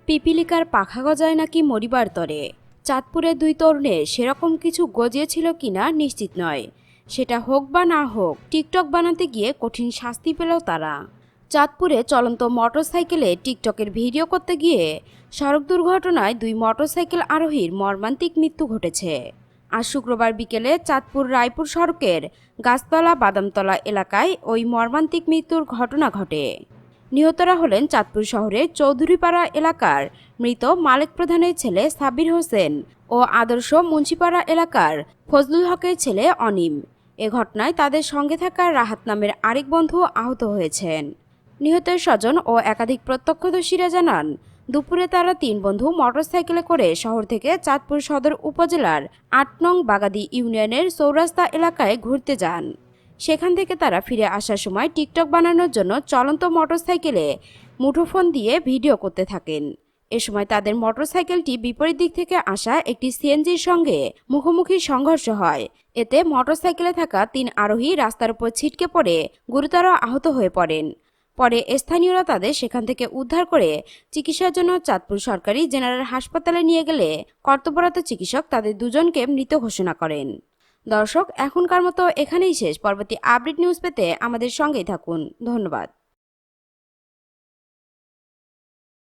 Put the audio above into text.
পিপিলিকার পাখা গজায় নাকি মরিবার তরে। চাঁদপুরে দুই তরুণের সেরকম কিছু গজিয়েছিল কিনা নিশ্চিত নয়। সেটা হোক বা না হোক, টিকটক বানাতে গিয়ে কঠিন শাস্তি পেল তারা। চাঁদপুরে চলন্ত মোটরসাইকেলে টিকটকের ভিডিও করতে গিয়ে সড়ক দুর্ঘটনায় দুই মোটরসাইকেল আরোহীর মর্মান্তিক মৃত্যু ঘটেছে। আজ শুক্রবার বিকেলে চাঁদপুর রায়পুর সড়কের গাছতলা বাদামতলা এলাকায় ওই মর্মান্তিক মৃত্যুর ঘটনা ঘটে। নিহতরা হলেন চাঁদপুর শহরের চৌধুরীপাড়া এলাকার মৃত মালেক প্রধানের ছেলে সাব্বির হোসেন ও আদর্শ মুন্সিপাড়া এলাকার ফজলুল হকের ছেলে অনিম। এ ঘটনায় তাদের সঙ্গে থাকা রাহাত নামের আরেক বন্ধু আহত হয়েছেন। নিহতের স্বজন ও একাধিক প্রত্যক্ষদর্শীরা জানান, দুপুরে তারা তিন বন্ধু মোটরসাইকেলে করে শহর থেকে চাঁদপুর সদর উপজেলার ৮ নং বাগাদি ইউনিয়নের চৌরাস্তা এলাকায় ঘুরতে যান। সেখান থেকে তারা ফিরে আসার সময় টিকটক বানানোর জন্য চলন্ত মোটরসাইকেলে মুঠোফোন দিয়ে ভিডিও করতে থাকেন। এ সময় তাদের মোটরসাইকেলটি বিপরীত দিক থেকে আসা একটি সিএনজির সঙ্গে মুখোমুখি সংঘর্ষ হয়। এতে মোটরসাইকেলে থাকা তিন আরোহী রাস্তার উপর ছিটকে পড়ে গুরুতর আহত হয়ে পড়েন। পরে স্থানীয়রা তাদের সেখান থেকে উদ্ধার করে চিকিৎসার জন্য চাঁদপুর সরকারি জেনারেল হাসপাতালে নিয়ে গেলে কর্তব্যরত চিকিৎসক তাদের দুজনকে মৃত ঘোষণা করেন। দর্শক, এখনকার মতো এখানেই শেষ। পরবর্তী আপডেট নিউজ পেতে আমাদের সঙ্গেই থাকুন। ধন্যবাদ।